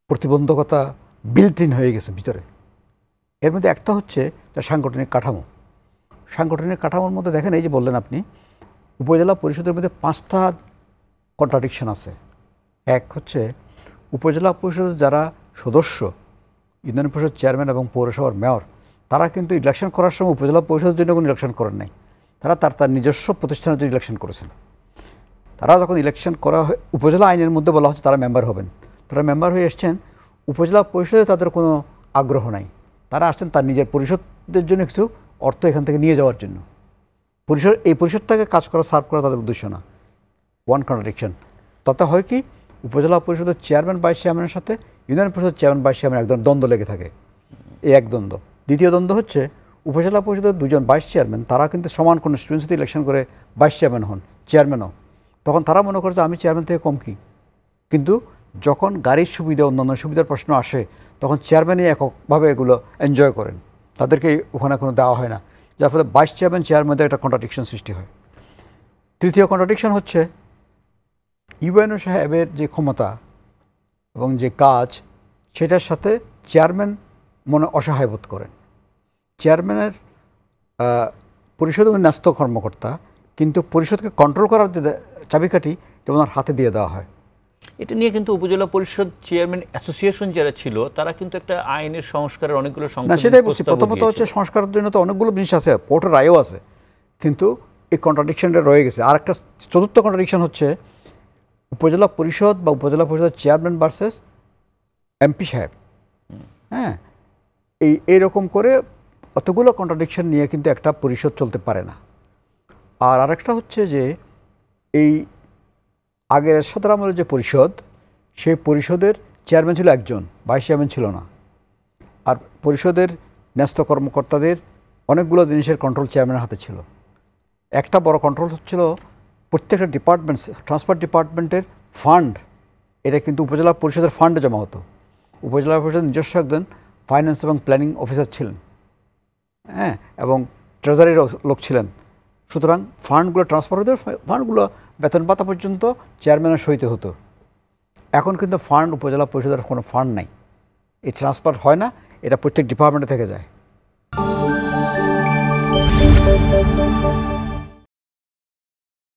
প্রতিবন্ধকতা built in হয়ে গেছে ভিতরে। এর মধ্যে একটা হচ্ছে তার সাংগঠনিক কাঠামো। সাংগঠনিক কাঠামোর মধ্যে দেখেন, এই যে বললেন আপনি, উপজেলা পরিষদের মধ্যে 5টা কন্ট্রাডিকশন আছে। এক হচ্ছে উপজেলা পরিষদের যারা সদস্য, ইউনিয়ন পরিষদ চেয়ারম্যান এবং পৌরসভার মেয়র, তারা কিন্তু ইলেকশন করার সময় উপজেলা পরিষদের জন্য কোনো ইলেকশন করেন নাই, তারা তার নিজস্ব প্রতিষ্ঠানের জন্য ইলেকশন করেছেন। তারা যখন ইলেকশন করা হয়, উপজেলা আইনের মধ্যে বলা হচ্ছে তারা মেম্বার হবেন, তারা মেম্বার হয়ে এসছেন, উপজেলা পরিষদে তাদের কোনো আগ্রহ নাই, তারা আসছেন তার নিজের পরিষদের জন্য কিছু অর্থ এখান থেকে নিয়ে যাওয়ার জন্য। এই পরিষদটাকে কাজ করা, সার্ভ করা তাদের উদ্দেশ্য না। One contradiction. তাতে হয় কি, উপজেলা পরিষদের চেয়ারম্যান ভাইস চেয়ারম্যানের সাথে ইউনিয়ন পরিষদের চেয়ারম্যান ভাইস চেয়ারম্যান একদম দ্বন্দ্ব লেগে থাকে। এই এক দ্বন্দ্ব। দ্বিতীয় দ্বন্দ্ব হচ্ছে উপজেলা পরিষদের 2জন ভাইস চেয়ারম্যান, তারা কিন্তু সমান কনস্টিটুয়েন্সিতে ইলেকশন করে ভাইস চেয়ারম্যান হন, চেয়ারম্যানও। তখন তারা মনে করে যে আমি চেয়ারম্যান থেকে কম কি। কিন্তু যখন গাড়ির সুবিধা, অন্যান্য সুবিধার প্রশ্ন আসে, তখন চেয়ারম্যানই এককভাবে এগুলো এনজয় করেন, তাদেরকে ওখানে কোনো দেওয়া হয় না, যার ফলে ভাইস চেয়ারম্যান চেয়ারম্যানদের একটা কন্ট্রাডিকশন সৃষ্টি হয়। তৃতীয় কন্ট্রাডিকশন হচ্ছে ইউএনও সাহেবের যে ক্ষমতা এবং যে কাজ, সেটার সাথে চেয়ারম্যান মনে অসহায় বোধ করেন। চেয়ারম্যানের পরিষদের ন্যস্ত কর্মকর্তা, কিন্তু পরিষদকে কন্ট্রোল করার যে চাবিকাঠি, এটা ওনার হাতে দিয়ে দেওয়া হয়। এটা নিয়ে কিন্তু উপজেলা পরিষদ চেয়ারম্যান অ্যাসোসিয়েশন যারা ছিল, তারা কিন্তু একটা আইনের সংস্কারের অনেকগুলো না, সেটাই বলছি। প্রথমত হচ্ছে সংস্কারের জন্য তো অনেকগুলো জিনিস আছে, কোর্টের রায়ও আছে, কিন্তু এই কন্ট্রাডিকশনটা রয়ে গেছে। আর একটা চতুর্থ কন্ট্রাডিকশন হচ্ছে উপজেলা পরিষদ বা উপজেলা পরিষদের চেয়ারম্যান ভার্সেস এমপি সাহেব। হ্যাঁ, এইরকম করে অতগুলো কন্ট্রাডিকশন নিয়ে কিন্তু একটা পরিষদ চলতে পারে না। আর আরেকটা হচ্ছে যে এই আগের এরশাদের আমলের যে পরিষদ, সেই পরিষদের চেয়ারম্যান ছিল একজন, ভাইস চেয়ারম্যান ছিল না। আর পরিষদের ন্যস্ত কর্মকর্তাদের অনেকগুলো জিনিসের কন্ট্রোল চেয়ারম্যানের হাতে ছিল। একটা বড় কন্ট্রোল হচ্ছিল প্রত্যেকটা ডিপার্টমেন্ট, ট্রান্সপোর্ট ডিপার্টমেন্টের ফান্ড, এটা কিন্তু উপজেলা পরিষদের ফান্ডে জমা হতো। উপজেলা পরিষদের নিজস্ব একজন ফাইন্যান্স এবং প্ল্যানিং অফিসার ছিলেন, হ্যাঁ, এবং ট্রেজারির লোক ছিলেন। সুতরাং ফান্ডগুলো ট্রান্সফার হতে, ফান্ডগুলো বেতন ভাতা পর্যন্ত চেয়ারম্যানের সইতে হতো। এখন কিন্তু ফান্ড, উপজেলা পরিষদের কোনো ফান্ড নাই, এই ট্রান্সফার হয় না, এটা প্রত্যেক ডিপার্টমেন্টে থেকে যায়।